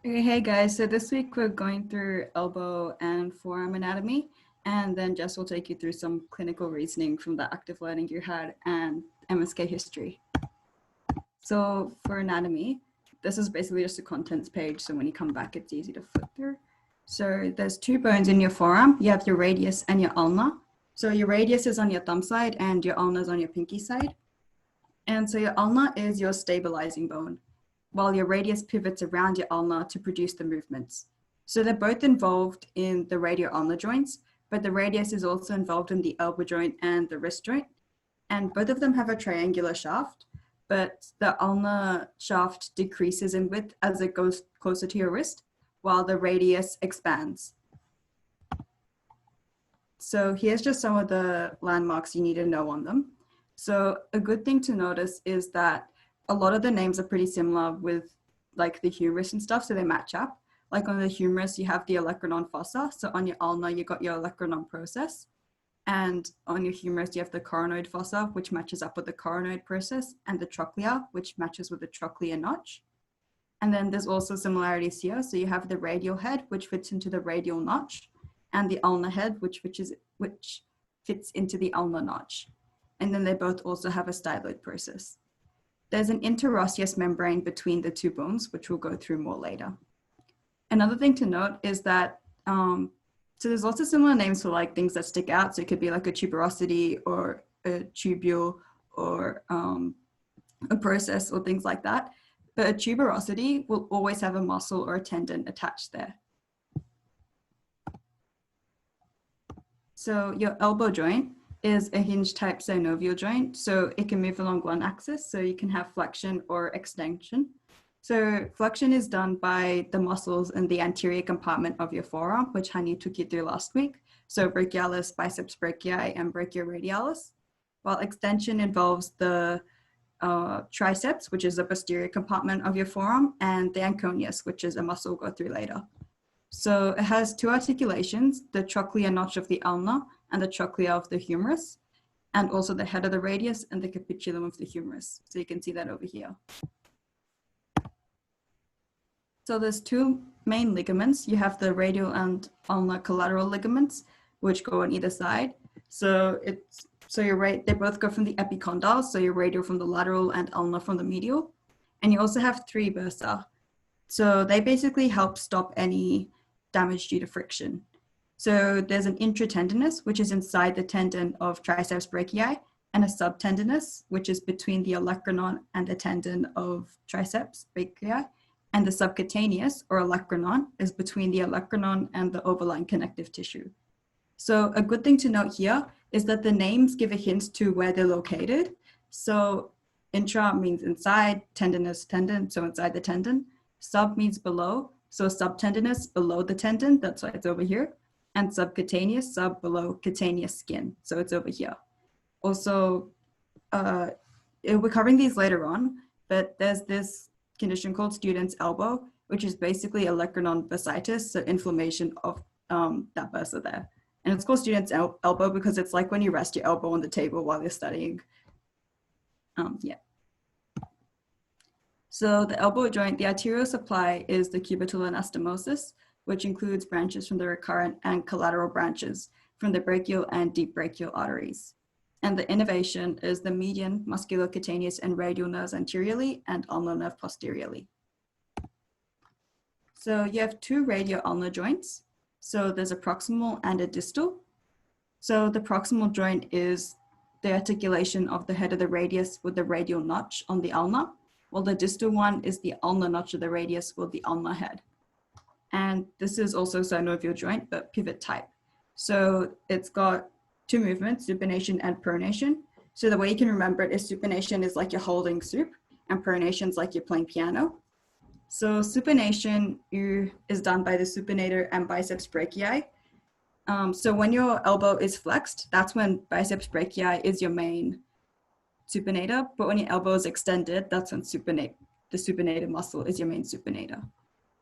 Okay, hey guys, so this week we're going through elbow and forearm anatomy, and then Jess will take you through some clinical reasoning from the active learning you had and MSK history. So for anatomy, this is basically just a contents page, so when you come back, it's easy to flip through. So there's two bones in your forearm. You have your radius and your ulna. So your radius is on your thumb side and your ulna is on your pinky side. And so your ulna is your stabilizing bone, while your radius pivots around your ulna to produce the movements. So they're both involved in the radioulnar joints, but the radius is also involved in the elbow joint and the wrist joint. And both of them have a triangular shaft, but the ulnar shaft decreases in width as it goes closer to your wrist, while the radius expands. So here's just some of the landmarks you need to know on them. So a good thing to notice is that a lot of the names are pretty similar with like the humerus and stuff, so they match up. Like on the humerus, you have the olecranon fossa. So on your ulna, you got your olecranon process. And on your humerus, you have the coronoid fossa, which matches up with the coronoid process, and the trochlea, which matches with the trochlea notch. And then there's also similarities here. So you have the radial head, which fits into the radial notch, and the ulnar head, which fits into the ulnar notch. And then they both also have a styloid process. There's an interosseous membrane between the two bones, which we'll go through more later. Another thing to note is that, so there's lots of similar names for like things that stick out. So it could be like a tuberosity or a tubule or a process or things like that. But a tuberosity will always have a muscle or a tendon attached there. So your elbow joint is a hinge type synovial joint. So it can move along one axis. So you can have flexion or extension. So flexion is done by the muscles in the anterior compartment of your forearm, which Hani took you through last week. So brachialis, biceps brachii, and brachioradialis. While extension involves the triceps, which is the posterior compartment of your forearm, and the anconeus, which is a muscle we'll go through later. So it has two articulations, the trochlea notch of the ulna and the trochlea of the humerus, and also the head of the radius and the capitulum of the humerus. So you can see that over here. So there's two main ligaments. You have the radial and ulnar collateral ligaments, which go on either side. So you're right, they both go from the epicondyle, so you're radial from the lateral and ulnar from the medial. And you also have three bursae. So they basically help stop any damage due to friction. So there's an intratendinous, which is inside the tendon of triceps brachii, and a subtendinous, which is between the olecranon and the tendon of triceps brachii. And the subcutaneous, or olecranon, is between the olecranon and the overlying connective tissue. So a good thing to note here is that the names give a hint to where they're located. So intra means inside, tendinous, tendon, so inside the tendon. Sub means below, so subtendinous, below the tendon, that's why it's over here. And subcutaneous, sub, below, cutaneous skin, so it's over here. Also, we're covering these later on, but there's this condition called student's elbow, which is basically olecranon bursitis, so inflammation of that bursa there. And it's called student's elbow because it's like when you rest your elbow on the table while you're studying. So the elbow joint, the arterial supply is the cubital anastomosis, which includes branches from the recurrent and collateral branches from the brachial and deep brachial arteries. And the innervation is the median, musculocutaneous, and radial nerves anteriorly and ulnar nerve posteriorly. So you have two radioulnar joints. So there's a proximal and a distal. So the proximal joint is the articulation of the head of the radius with the radial notch on the ulna, while the distal one is the ulnar notch of the radius with the ulnar head. And this is also synovial joint, but pivot type. So it's got two movements, supination and pronation. So the way you can remember it is supination is like you're holding soup, and pronation is like you're playing piano. So supination is done by the supinator and biceps brachii. So when your elbow is flexed, that's when biceps brachii is your main supinator, but when your elbow is extended, that's when the supinator muscle is your main supinator.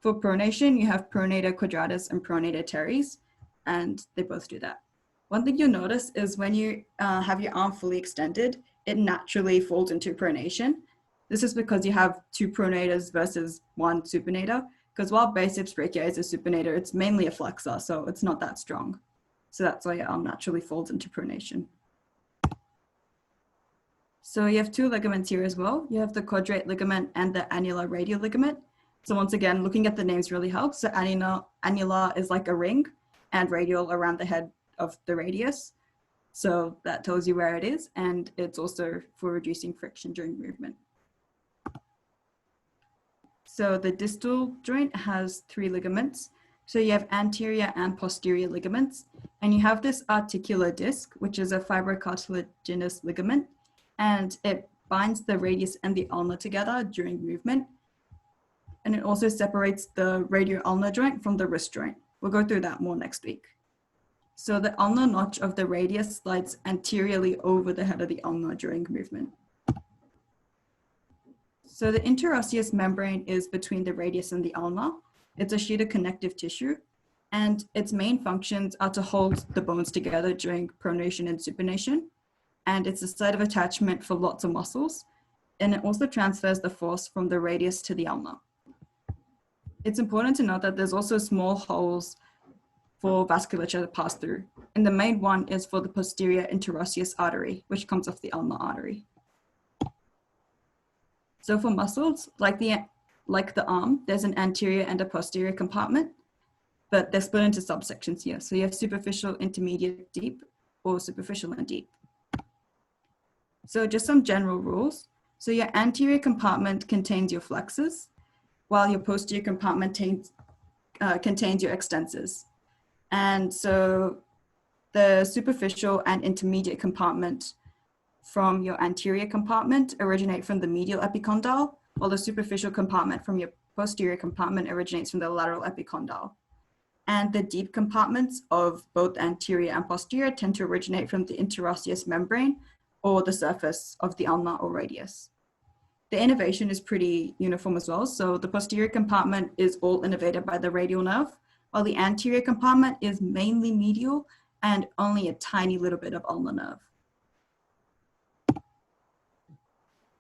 For pronation, you have pronator quadratus and pronator teres, and they both do that. One thing you'll notice is when you have your arm fully extended, it naturally falls into pronation. This is because you have two pronators versus one supinator, because while biceps brachii is a supinator, it's mainly a flexor, so it's not that strong. So that's why your arm naturally folds into pronation. So you have two ligaments here as well. You have the quadrate ligament and the annular radial ligament. So once again, looking at the names really helps. So annular is like a ring and radial around the head of the radius. So that tells you where it is. And it's also for reducing friction during movement. So the distal joint has three ligaments. So you have anterior and posterior ligaments. And you have this articular disc, which is a fibrocartilaginous ligament. And it binds the radius and the ulna together during movement. And it also separates the radioulnar joint from the wrist joint. We'll go through that more next week. So the ulnar notch of the radius slides anteriorly over the head of the ulna during movement. So the interosseous membrane is between the radius and the ulna. It's a sheet of connective tissue, and its main functions are to hold the bones together during pronation and supination. And it's a site of attachment for lots of muscles. And it also transfers the force from the radius to the ulna. It's important to note that there's also small holes for vasculature to pass through. And the main one is for the posterior interosseous artery, which comes off the ulnar artery. So for muscles, like the arm, there's an anterior and a posterior compartment, but they're split into subsections here. So you have superficial, intermediate, deep, or superficial and deep. So just some general rules. So your anterior compartment contains your flexors, while your posterior compartment contains your extensors. And so the superficial and intermediate compartment from your anterior compartment originate from the medial epicondyle, while the superficial compartment from your posterior compartment originates from the lateral epicondyle. And the deep compartments of both anterior and posterior tend to originate from the interosseous membrane or the surface of the ulna or radius. The innervation is pretty uniform as well. So the posterior compartment is all innervated by the radial nerve, while the anterior compartment is mainly medial and only a tiny little bit of ulnar nerve.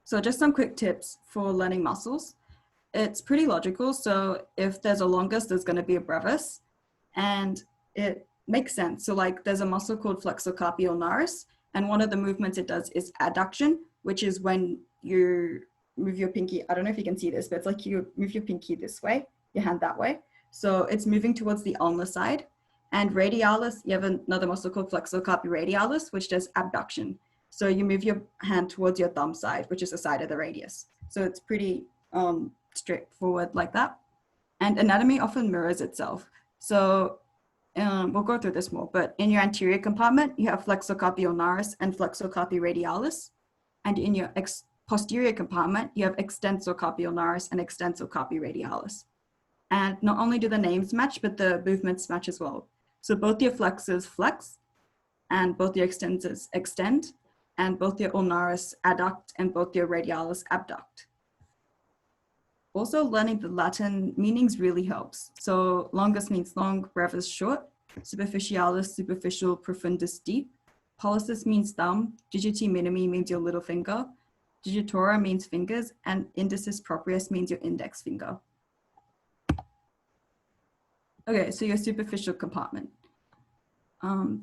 So just some quick tips for learning muscles. It's pretty logical. So if there's a longus, there's going to be a brevis, and it makes sense. So like there's a muscle called flexor carpi ulnaris, and one of the movements it does is adduction, which is when you move your pinky. I don't know if you can see this, but it's like you move your pinky this way, your hand that way. So it's moving towards the ulnar side. And radialis, you have another muscle called flexor carpi radialis, which does abduction. So you move your hand towards your thumb side, which is the side of the radius. So it's pretty straightforward like that. And anatomy often mirrors itself. So we'll go through this more, but in your anterior compartment, you have flexor carpi ulnaris and flexor carpi radialis. And in your posterior compartment, you have extensor carpi ulnaris and extensor carpi radialis. And not only do the names match, but the movements match as well. So both your flexors flex, and both your extensors extend, and both your ulnaris adduct, and both your radialis abduct. Also, learning the Latin meanings really helps. So longus means long, brevis short, superficialis, superficial, profundus deep. Pollicis means thumb, digiti minimi means your little finger, digitora means fingers, and indicis proprius means your index finger. Okay, so your superficial compartment.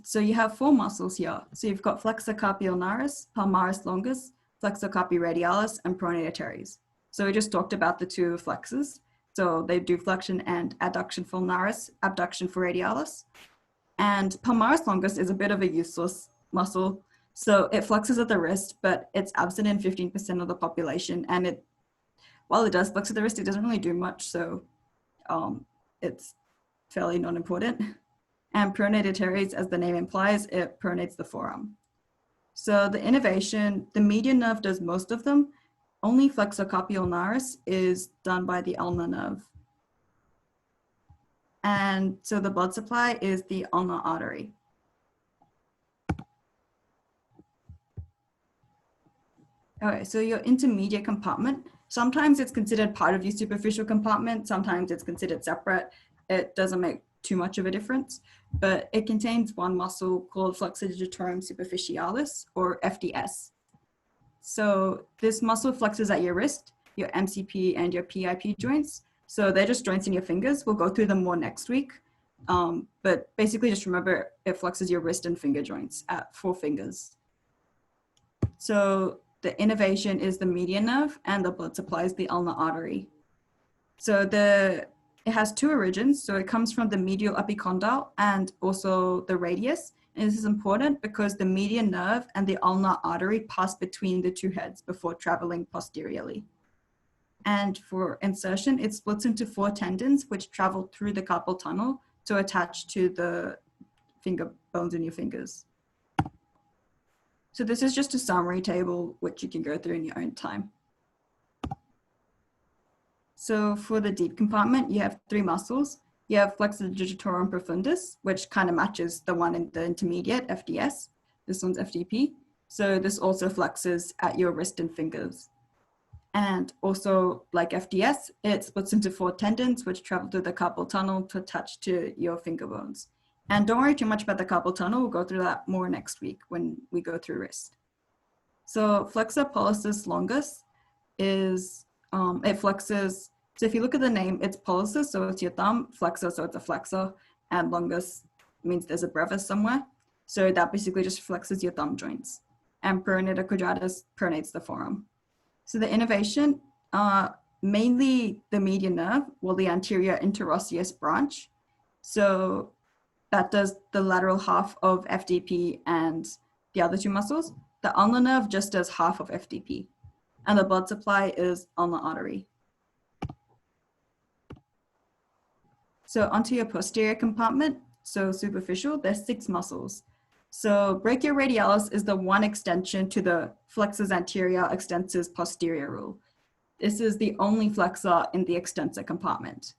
So you have four muscles here. So you've got flexor carpi ulnaris, palmaris longus, flexor carpi radialis, and pronator teres. So we just talked about the two flexors. So they do flexion and adduction for ulnaris, abduction for radialis. And palmaris longus is a bit of a useless muscle. So it flexes at the wrist, but it's absent in 15% of the population. And while it does flex at the wrist, it doesn't really do much. So it's fairly non-important. And pronator teres, as the name implies, it pronates the forearm. So the innervation, the median nerve does most of them. Only flexor carpi ulnaris is done by the ulnar nerve. And so the blood supply is the ulnar artery. Okay, so your intermediate compartment, sometimes it's considered part of your superficial compartment, sometimes it's considered separate. It doesn't make too much of a difference, but it contains one muscle called flexor digitorum superficialis, or FDS. So this muscle flexes at your wrist, your MCP and your PIP joints, So they're just joints in your fingers. We'll go through them more next week. But basically just remember it flexes your wrist and finger joints at 4 fingers. So the innervation is the median nerve and the blood supply is the ulnar artery. So it has 2 origins. So it comes from the medial epicondyle and also the radius. And this is important because the median nerve and the ulnar artery pass between the 2 heads before traveling posteriorly. And for insertion, it splits into 4 tendons, which travel through the carpal tunnel to attach to the finger bones in your fingers. So this is just a summary table, which you can go through in your own time. So for the deep compartment, you have 3 muscles. You have flexor digitorum profundus, which kind of matches the one in the intermediate, FDS. This one's FDP. So this also flexes at your wrist and fingers. And also, like FDS, it splits into 4 tendons, which travel through the carpal tunnel to attach to your finger bones. And don't worry too much about the carpal tunnel. We'll go through that more next week when we go through wrist. So flexor pollicis longus is, it flexes, so if you look at the name, it's pollicis, so it's your thumb, flexor, so it's a flexor, and longus means there's a brevis somewhere. So that basically just flexes your thumb joints. And pronator quadratus pronates the forearm. So the innervation, mainly the median nerve, well, the anterior interosseous branch. So that does the lateral half of FDP and the other 2 muscles. The ulnar nerve just does half of FDP. And the blood supply is ulnar artery. So onto your posterior compartment, so superficial, there's 6 muscles. So brachioradialis is the one extension to the flexors anterior, extensors posterior rule. This is the only flexor in the extensor compartment.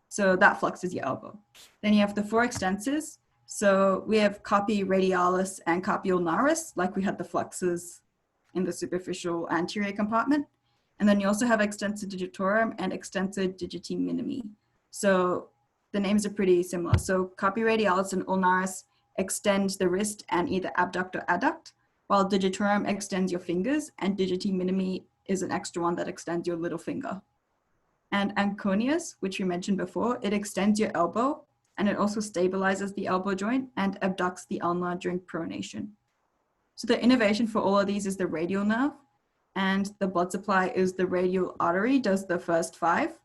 So that flexes your elbow. Then you have the 4 extensors. So we have carpi radialis and carpi ulnaris, like we had the flexors in the superficial anterior compartment. And then you also have extensor digitorum and extensor digiti minimi. So the names are pretty similar. So carpi radialis and ulnaris extend the wrist and either abduct or adduct, while digitorum extends your fingers and digiti minimi is an extra one that extends your little finger. And anconius, which we mentioned before, it extends your elbow and it also stabilizes the elbow joint and abducts the ulna during pronation. So the innervation for all of these is the radial nerve, and the blood supply is the radial artery, does the first 5,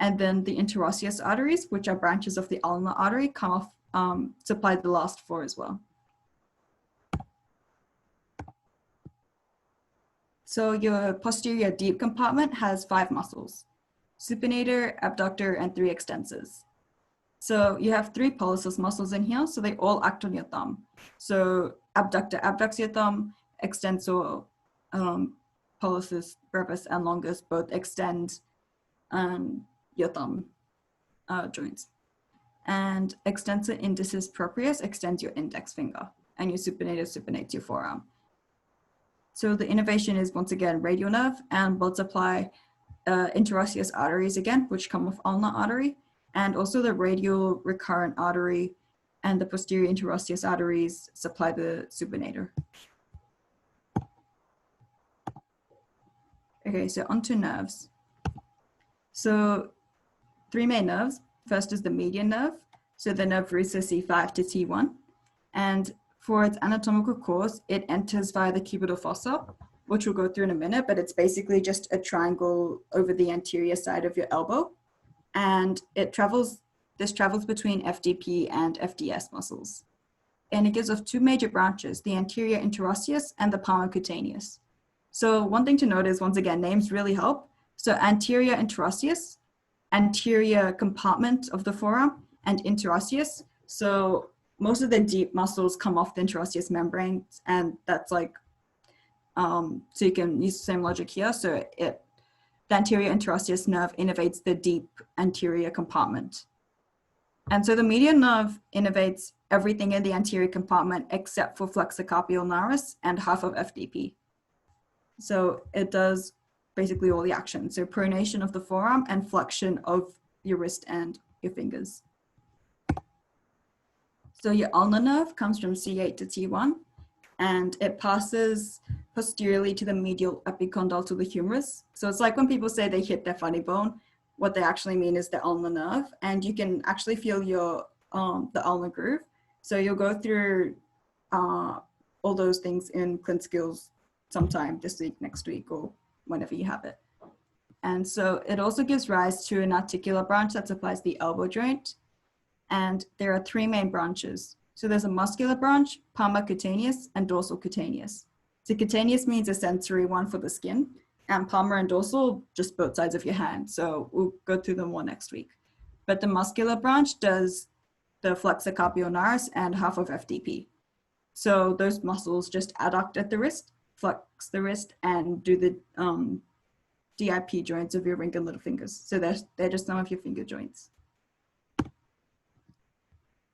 and then the interosseous arteries, which are branches of the ulnar artery, come off, supply the last 4 as well. So your posterior deep compartment has 5 muscles: supinator, abductor, and 3 extensors. So you have 3 pollicis muscles in here, so they all act on your thumb. So abductor abducts your thumb, extensor, pollicis, brevis, and longus both extend your thumb joints. And extensor indicis proprius extends your index finger, and your supinator supinates your forearm. So the innervation is once again radial nerve and blood supply, interosseous arteries again, which come off ulnar artery, and also the radial recurrent artery and the posterior interosseous arteries supply the supinator. Okay, so onto nerves. So 3 main nerves. First is the median nerve, so the nerve roots are C5 to T1. And for its anatomical course, it enters via the cubital fossa, which we'll go through in a minute, but it's basically just a triangle over the anterior side of your elbow. And this travels between FDP and FDS muscles. And it gives off 2 major branches, the anterior interosseous and the palmocutaneous. So one thing to note is, once again, names really help. So anterior interosseous, anterior compartment of the forearm, and interosseous. So most of the deep muscles come off the interosseous membranes, and that's like, so you can use the same logic here. So the anterior interosseous nerve innervates the deep anterior compartment. And so the median nerve innervates everything in the anterior compartment except for flexor carpi ulnaris and half of FDP. So it does basically all the action. So pronation of the forearm and flexion of your wrist and your fingers. So your ulnar nerve comes from C8 to T1, and it passes posteriorly to the medial epicondyle to the humerus. So it's like when people say they hit their funny bone, what they actually mean is the ulnar nerve, and you can actually feel your the ulnar groove. So you'll go through all those things in Clin Skills sometime this week, next week, or whenever you have it. And so it also gives rise to an articular branch that supplies the elbow joint. And there are three main branches. So there's a muscular branch, palmar cutaneous, and dorsal cutaneous. So cutaneous means a sensory one for the skin, and palmar and dorsal, just both sides of your hand. So we'll go through them more next week. But the muscular branch does the flexor carpi ulnaris and half of FDP. So those muscles just adduct at the wrist, flex the wrist, and do the DIP joints of your ring and little fingers. So they're just some of your finger joints.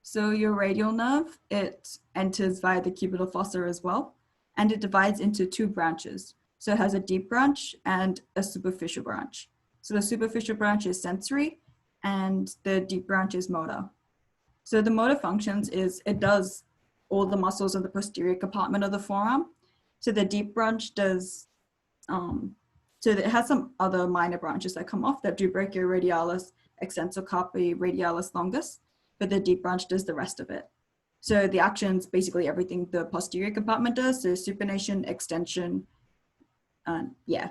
So your radial nerve, it enters via the cubital fossa as well, and it divides into two branches. So it has a deep branch and a superficial branch. So the superficial branch is sensory, and the deep branch is motor. So the motor functions is it does all the muscles of the posterior compartment of the forearm. So the deep branch does, so it has some other minor branches that come off that do brachioradialis, extensor carpi, radialis longus, but the deep branch does the rest of it. So the actions, basically everything the posterior compartment does, so supination, extension, yeah.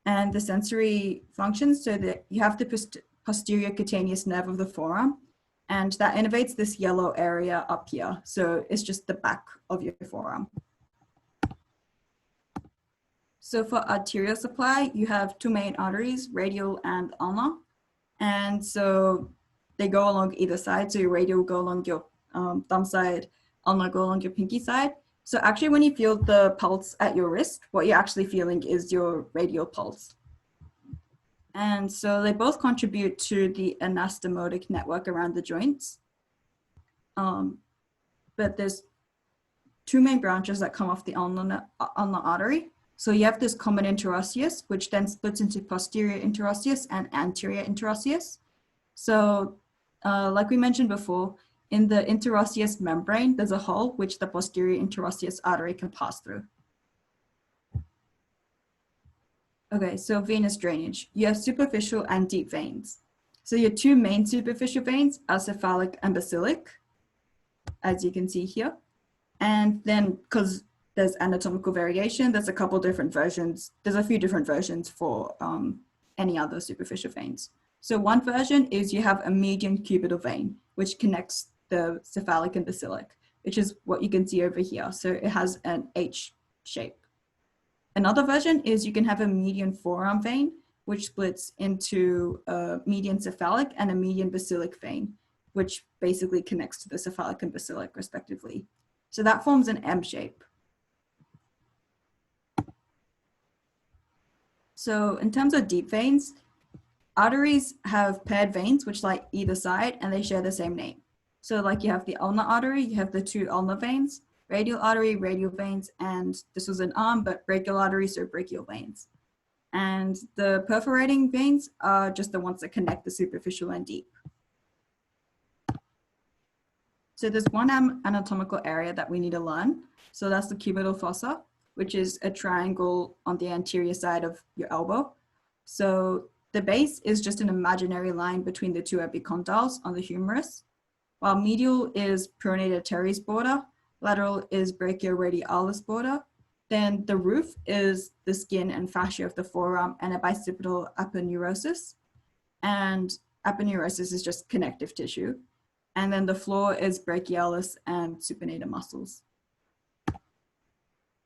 And the sensory functions, so that you have the posterior cutaneous nerve of the forearm, and that innervates this yellow area up here. So it's just the back of your forearm. So for arterial supply, you have two main arteries, radial and ulnar. And so they go along either side. So your radial will go along your thumb side, ulnar go along your pinky side. So actually when you feel the pulse at your wrist, what you're actually feeling is your radial pulse. And so they both contribute to the anastomotic network around the joints. But there's two main branches that come off the ulnar artery. So you have this common interosseous, which then splits into posterior interosseous and anterior interosseous. So like we mentioned before, in the interosseous membrane, there's a hole which the posterior interosseous artery can pass through. Okay, so venous drainage. You have superficial and deep veins. So your two main superficial veins are cephalic and basilic, as you can see here. And then, because there's anatomical variation, there's a couple different versions. There's a few different versions for any other superficial veins. So one version is you have a median cubital vein, which connects the cephalic and basilic, which is what you can see over here. So it has an H shape. Another version is you can have a median forearm vein, which splits into a median cephalic and a median basilic vein, which basically connects to the cephalic and basilic respectively. So that forms an M shape. So in terms of deep veins, arteries have paired veins which lie either side and they share the same name. So like you have the ulnar artery, you have the two ulnar veins, radial artery, radial veins, and this was an arm, but brachial artery, so brachial veins. And the perforating veins are just the ones that connect the superficial and deep. So there's one anatomical area that we need to learn. So that's the cubital fossa, which is a triangle on the anterior side of your elbow. So the base is just an imaginary line between the two epicondyles on the humerus, while medial is pronator teres border, lateral is brachioradialis border. Then the roof is the skin and fascia of the forearm and a bicipital aponeurosis. And aponeurosis is just connective tissue. And then the floor is brachialis and supinator muscles.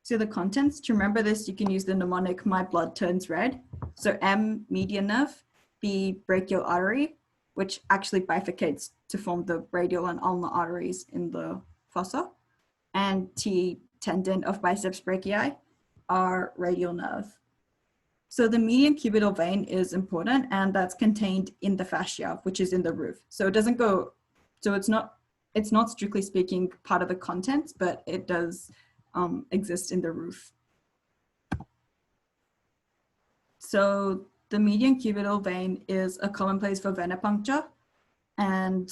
So the contents, to remember this, you can use the mnemonic my blood turns red. So M, median nerve, B, brachial artery, which actually bifurcates to form the radial and ulnar arteries in the fossa, and T, tendon of biceps brachii, R, radial nerve. So the median cubital vein is important, and that's contained in the fascia, which is in the roof. So it doesn't go, so it's not strictly speaking part of the contents, but it does exist in the roof. So the median cubital vein is a common place for venipuncture. And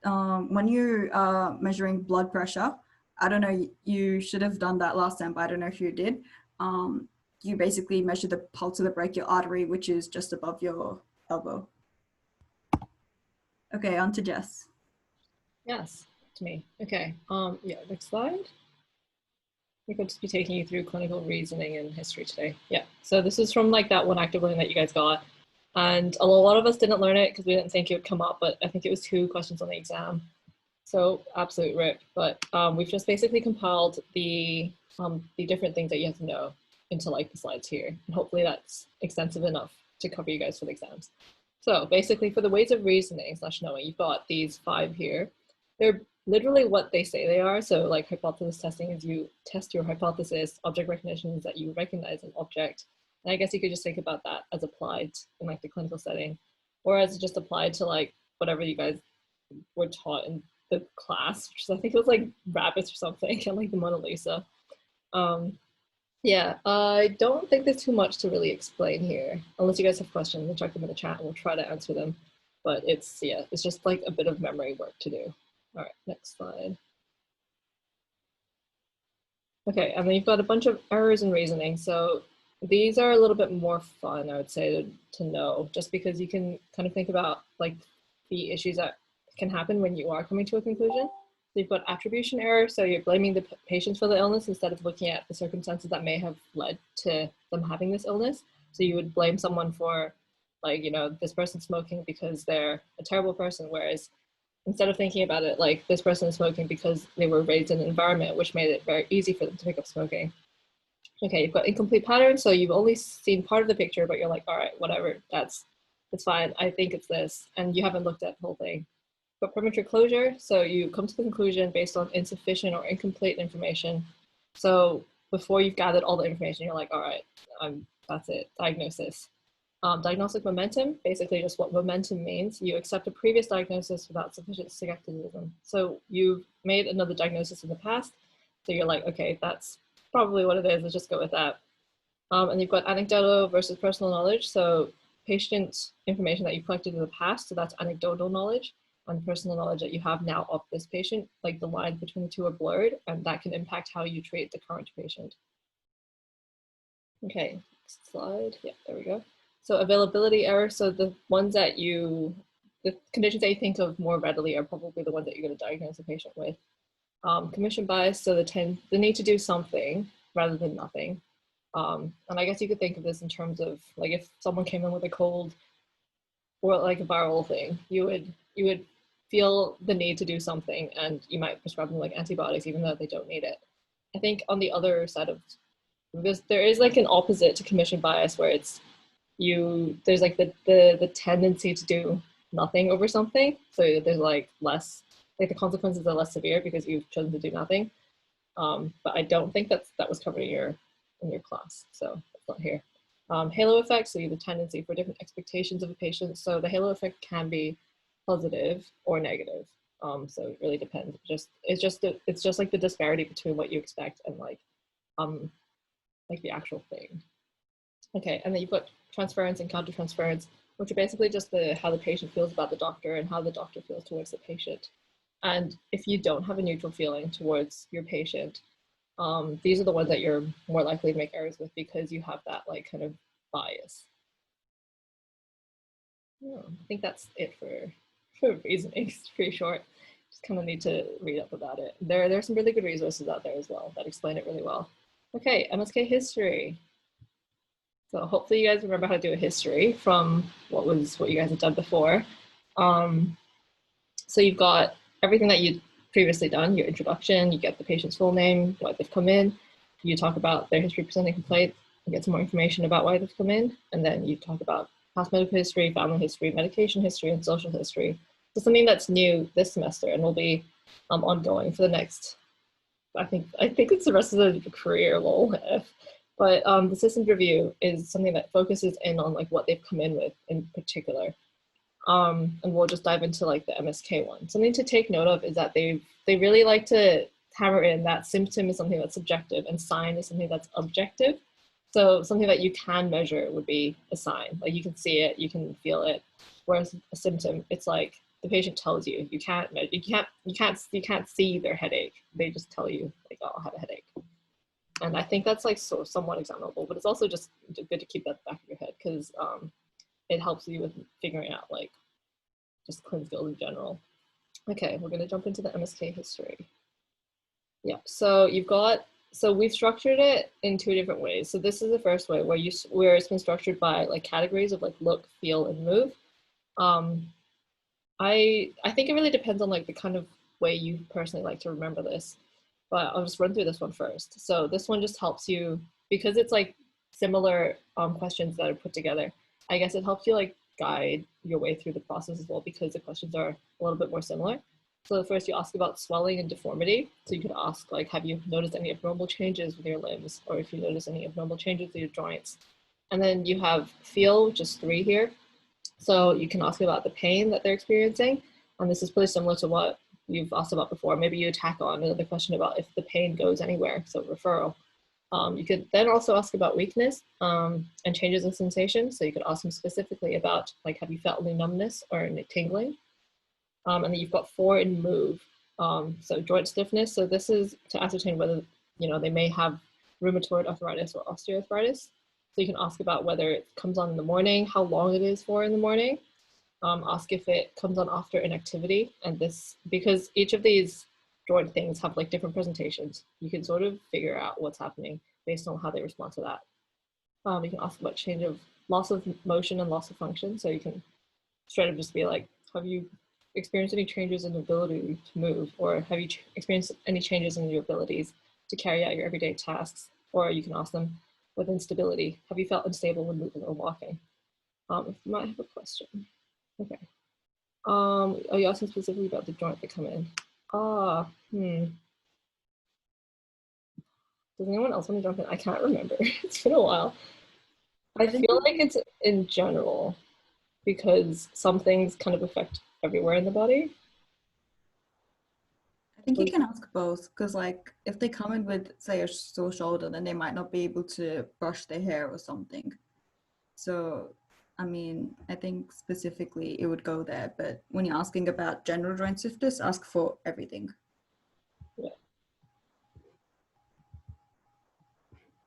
when you are measuring blood pressure, I don't know, you should have done that last time, but I don't know if you did. You basically measure the pulse of the brachial artery, which is just above your elbow. Okay, on to Jess. Yes, to me. Okay. Yeah, next slide. We're going to be taking you through clinical reasoning and history today. Yeah, so this is from like that one active learning that you guys got. And a lot of us didn't learn it because we didn't think it would come up, but I think it was 2 questions on the exam. So absolute rip. But we've just basically compiled the different things that you have to know into like the slides here. And hopefully that's extensive enough to cover you guys for the exams. So basically for the ways of reasoning / knowing, you've got these 5 here. They're literally what they say they are. So like hypothesis testing is you test your hypothesis, object recognition is that you recognize an object. And I guess you could just think about that as applied in like the clinical setting, or as just applied to like whatever you guys were taught in the class, which I think it was like rabbits or something, and like the Mona Lisa. Yeah, I don't think there's too much to really explain here, unless you guys have questions. We'll check them in the chat and we'll try to answer them. But it's, yeah, it's just like a bit of memory work to do. All right, next slide. Okay, and then you've got a bunch of errors in reasoning. So these are a little bit more fun, I would say, to know, just because you can kind of think about like the issues that can happen when you are coming to a conclusion. So you've got attribution error, so you're blaming the patients for the illness instead of looking at the circumstances that may have led to them having this illness. So you would blame someone for, like, you know, this person's smoking because they're a terrible person, whereas instead of thinking about it like this person is smoking because they were raised in an environment which made it very easy for them to pick up smoking. Okay, you've got incomplete pattern, so you've only seen part of the picture, but you're like, all right, whatever, that's fine, I think it's this, and you haven't looked at the whole thing. But premature closure, so you come to the conclusion based on insufficient or incomplete information. So before you've gathered all the information, you're like, all right, that's it, diagnosis. Diagnostic momentum, basically just what momentum means. You accept a previous diagnosis without sufficient skepticism. So you've made another diagnosis in the past, so you're like, okay, that's probably what it is, let's just go with that. And you've got anecdotal versus personal knowledge. So patient information that you collected in the past, so that's anecdotal knowledge, and personal knowledge that you have now of this patient, like the lines between the two are blurred, and that can impact how you treat the current patient. Okay, next slide. Yeah, there we go. So availability error, so the ones that the conditions that you think of more readily are probably the ones that you're going to diagnose a patient with. Commission bias, so the need to do something rather than nothing. And I guess you could think of this in terms of like if someone came in with a cold or like a viral thing, you would feel the need to do something, and you might prescribe them like antibiotics even though they don't need it. I think on the other side of this, there is like an opposite to commission bias where it's there's like the tendency to do nothing over something. So there's like less, like the consequences are less severe because you've chosen to do nothing. But I don't think that was covered in your class, so that's not here. Halo effect, so you have a tendency for different expectations of a patient. So the halo effect can be positive or negative. So it really depends. It's just like the disparity between what you expect and like the actual thing. Okay, and then you've got transference and countertransference, which are basically just how the patient feels about the doctor and how the doctor feels towards the patient. And if you don't have a neutral feeling towards your patient, these are the ones that you're more likely to make errors with because you have that like kind of bias. Yeah, I think that's it for reasoning. It's pretty short. Just kind of need to read up about it. There are some really good resources out there as well that explain it really well. Okay, MSK history. So hopefully you guys remember how to do a history from what you guys have done before. So you've got everything that you'd previously done, your introduction, you get the patient's full name, why they've come in, you talk about their history presenting complaint, you get some more information about why they've come in, and then you talk about past medical history, family history, medication history, and social history. So something that's new this semester and will be ongoing for the next, I think it's the rest of the career, but the systems review is something that focuses in on like what they've come in with in particular. And we'll just dive into like the MSK one. Something to take note of is that they really like to hammer in that symptom is something that's subjective and sign is something that's objective. So something that you can measure would be a sign, like you can see it, you can feel it. Whereas a symptom, it's like the patient tells you, you can't see their headache. They just tell you like, oh, I'll have a headache. And I think that's like somewhat examinable, but it's also just good to keep that back of your head because it helps you with figuring out like just clean skills in general. Okay, we're gonna jump into the MSK history. Yeah, so we've structured it in 2 different ways. So this is the first way where it's been structured by like categories of like look, feel, and move. I think it really depends on like the kind of way you personally like to remember this, but I'll just run through this one first. So this one just helps you, because it's like similar questions that are put together. I guess it helps you like guide your way through the process as well, because the questions are a little bit more similar. So first you ask about swelling and deformity. So you could ask like, have you noticed any abnormal changes with your limbs, or if you notice any abnormal changes with your joints? And then you have feel, which is 3 here. So you can ask about the pain that they're experiencing. And this is pretty similar to what you've asked about before. Maybe you tack on another question about if the pain goes anywhere, so referral. You could then also ask about weakness and changes in sensation. So you could ask them specifically about like, have you felt any numbness or any tingling? And then you've got 4 in move. So joint stiffness. So this is to ascertain whether, you know, they may have rheumatoid arthritis or osteoarthritis. So you can ask about whether it comes on in the morning, how long it is for in the morning. Ask if it comes on after inactivity. And this, because each of these joint things have like different presentations, you can sort of figure out what's happening based on how they respond to that. You can ask about change of loss of motion and loss of function. So you can straight up just be like, have you experienced any changes in ability to move, or have you experienced any changes in your abilities to carry out your everyday tasks? Or you can ask them with instability, have you felt unstable when moving or walking? You might have a question. Okay. Are you asking specifically about the joint that come in? Does anyone else want to jump in? I can't remember. It's been a while. I feel like it's in general, because some things kind of affect everywhere in the body. I think you can ask both, because like if they come in with say a sore shoulder, then they might not be able to brush their hair or something. So I mean, I think specifically it would go there, but when you're asking about general joint stiffness, ask for everything. Yeah.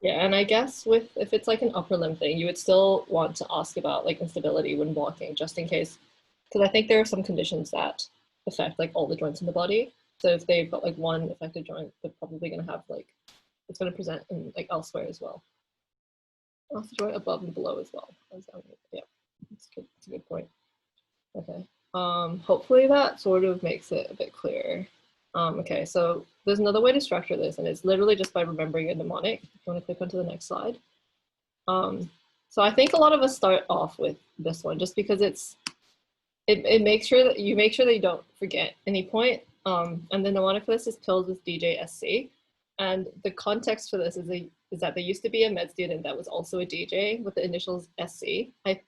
Yeah, and I guess if it's like an upper limb thing, you would still want to ask about like instability when walking, just in case, because I think there are some conditions that affect like all the joints in the body. So if they've got like one affected joint, they're probably going to have like, it's going to present in like elsewhere as well. Off the joint above and below as well. Yeah, it's a good point. Okay. Hopefully that sort of makes it a bit clearer. Okay, so there's another way to structure this, and it's literally just by remembering a mnemonic. If you want to click onto the next slide. So I think a lot of us start off with this one just because it makes sure that you don't forget any point. And the mnemonic for this is pills with DJSC. And the context for this is that there used to be a med student that was also a DJ with the initials SC. I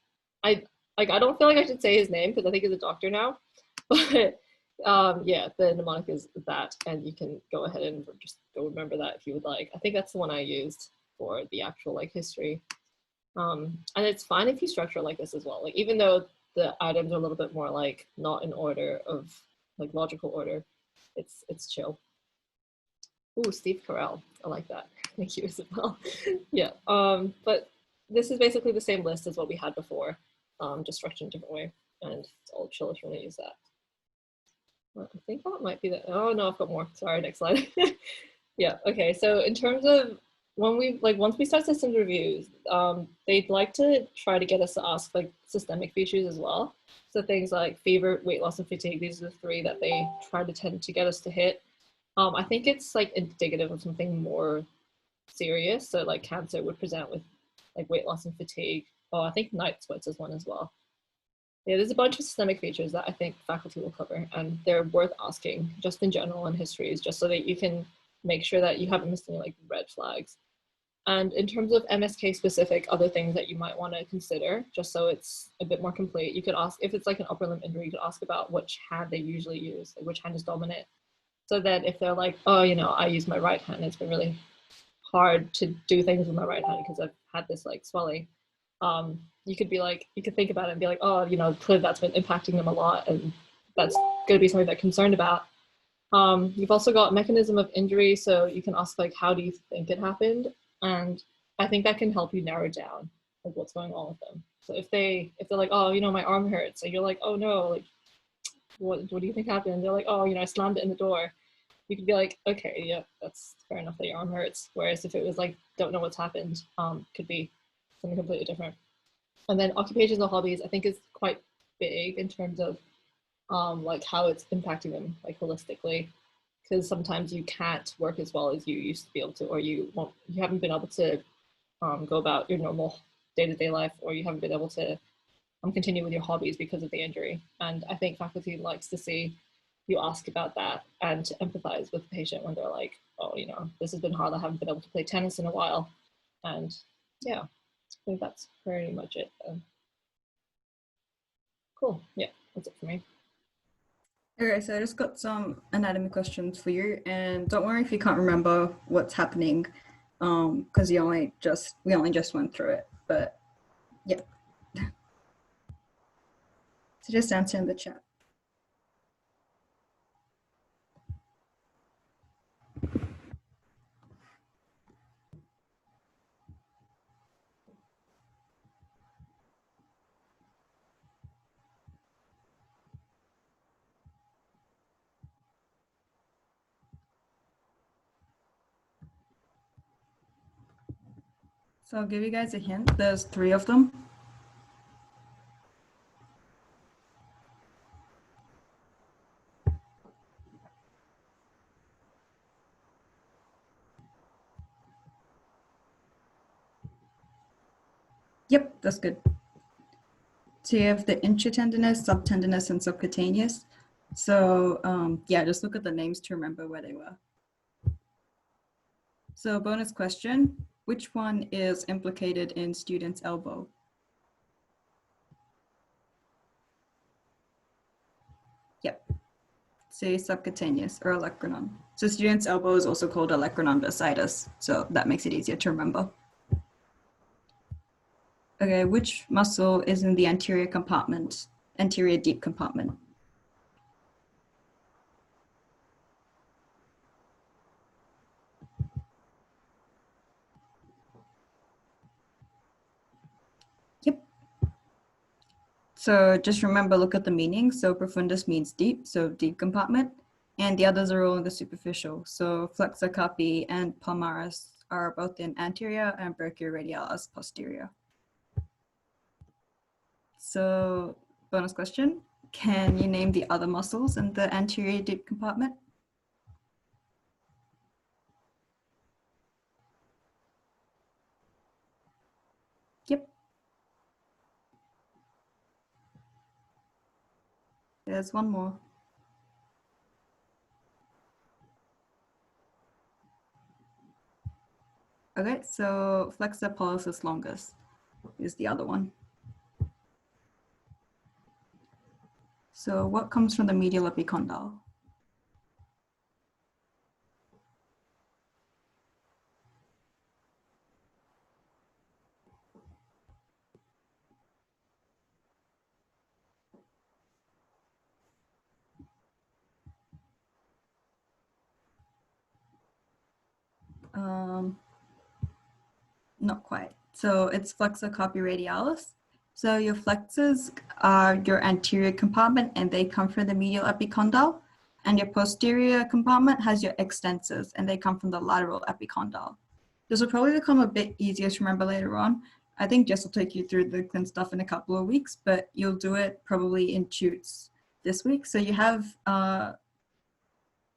don't feel like I should say his name because I think he's a doctor now, but yeah, the mnemonic is that, and you can go ahead and just go remember that if you would like. I think that's the one I used for the actual like history. And it's fine if you structure it like this as well. Like even though the items are a little bit more like not in order of like logical order, it's chill. Ooh, Steve Carell, I like that. Thank you, Isabel. Yeah, but this is basically the same list as what we had before, just structured in a different way, and it's all chill if you want to use that. Well, I think that might be the, oh no, I've got more. Sorry, next slide. Yeah, okay, so in terms of once we start systems reviews, they'd like to try to get us to ask like systemic features as well. So things like fever, weight loss, and fatigue, these are the 3 that they try to tend to get us to hit. I think it's like indicative of something more serious. So like cancer would present with like weight loss and fatigue. Oh, I think night sweats is one as well. Yeah, there's a bunch of systemic features that I think faculty will cover, and they're worth asking just in general in histories, just so that you can make sure that you haven't missed any like red flags. And in terms of MSK specific other things that you might want to consider, just so it's a bit more complete, you could ask, if it's like an upper limb injury, you could ask about which hand they usually use, like which hand is dominant. So that if they're like, oh, you know, I use my right hand, it's been really hard to do things with my right hand because I've had this like swelling. You could be like, you could think about it and be like, oh, you know, clearly that's been impacting them a lot, and that's going to be something they're concerned about. You've also got mechanism of injury, so you can ask like, how do you think it happened? And I think that can help you narrow down like what's going on with them. So if they're like, oh, you know, my arm hurts, and you're like, oh no, like what do you think happened? They're like, oh, you know, I slammed it in the door. You could be like, okay, yeah, that's fair enough that your arm hurts. Whereas if it was like, don't know what's happened, could be something completely different. And then occupations or hobbies, I think is quite big in terms of like how it's impacting them like holistically, because sometimes you can't work as well as you used to be able to, or you haven't been able to go about your normal day-to-day life, or you haven't been able to continue with your hobbies because of the injury. And I think faculty likes to see you ask about that and to empathize with the patient when they're like, oh, you know, this has been hard, I haven't been able to play tennis in a while. And yeah, I think that's pretty much it. Cool, yeah, that's it for me. Okay, so I just got some anatomy questions for you, and don't worry if you can't remember what's happening, because we only just went through it. But yeah, so just answer in the chat. So I'll give you guys a hint. There's 3 of them. Yep, that's good. So you have the intratendinous, subtendinous, and subcutaneous. So yeah, just look at the names to remember where they were. So bonus question, which one is implicated in student's elbow? Yep, say subcutaneous or olecranon. So student's elbow is also called olecranon bursitis, so that makes it easier to remember. Okay, which muscle is in the anterior compartment, anterior deep compartment? Yep. So just remember, look at the meaning. So profundus means deep, so deep compartment, and the others are all in the superficial. So flexor carpi and palmaris are both in anterior and brachioradialis posterior. So bonus question, can you name the other muscles in the anterior deep compartment? Yep. There's one more. Okay, so flexor pollicis longus is the other one. So what comes from the medial epicondyle? Not quite. So it's flexor carpi radialis. So your flexors are your anterior compartment and they come from the medial epicondyle. And your posterior compartment has your extensors and they come from the lateral epicondyle. This will probably become a bit easier to remember later on. I think Jess will take you through the clean stuff in a couple of weeks, but you'll do it probably in tutes this week. So you have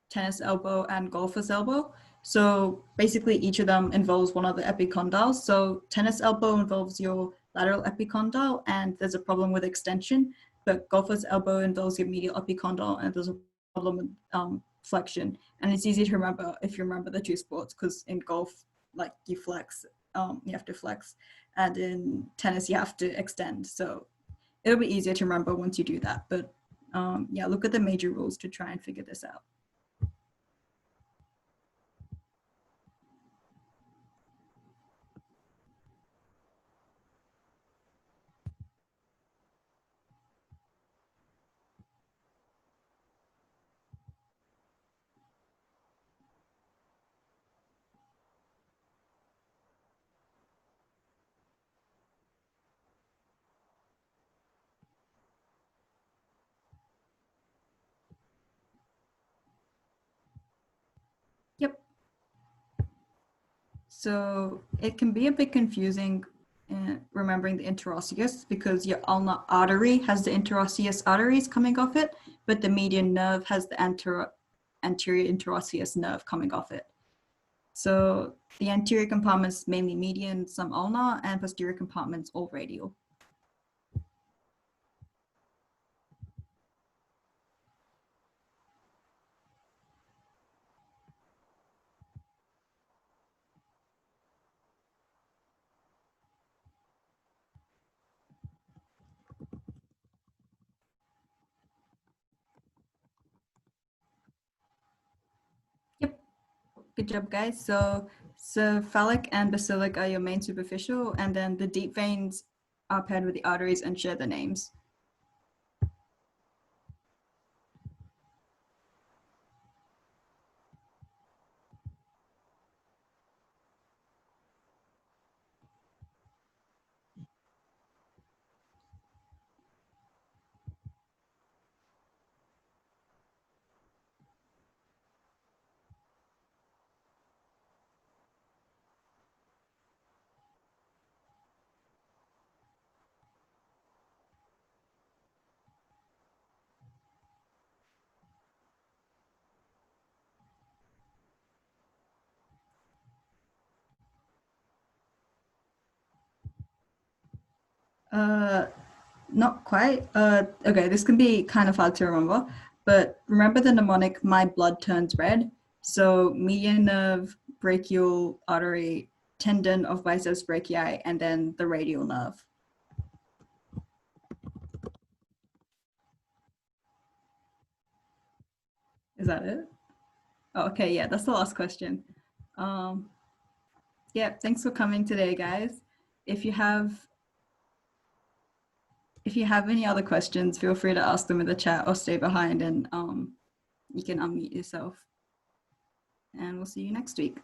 tennis elbow and golfer's elbow. So basically each of them involves one of the epicondyles. So tennis elbow involves your lateral epicondyle and there's a problem with extension, but golfer's elbow involves your medial epicondyle and there's a problem with flexion. And it's easy to remember if you remember the 2 sports, because in golf, like you flex, you have to flex, and in tennis you have to extend. So it'll be easier to remember once you do that. But yeah, look at the major rules to try and figure this out. So it can be a bit confusing remembering the interosseous because your ulnar artery has the interosseous arteries coming off it, but the median nerve has the anterior interosseous nerve coming off it. So the anterior compartment's mainly median, some ulnar, and posterior compartment's all radial. Yep, good job, guys. So cephalic and basilic are your main superficial, and then the deep veins are paired with the arteries and share the names. Not quite. Okay, this can be kind of hard to remember, but remember the mnemonic, my blood turns red? So median nerve, brachial artery, tendon of biceps brachii, and then the radial nerve. Is that it? Oh, okay, yeah, that's the last question. Yeah, thanks for coming today, guys. If you have any other questions, feel free to ask them in the chat or stay behind and you can unmute yourself. And we'll see you next week.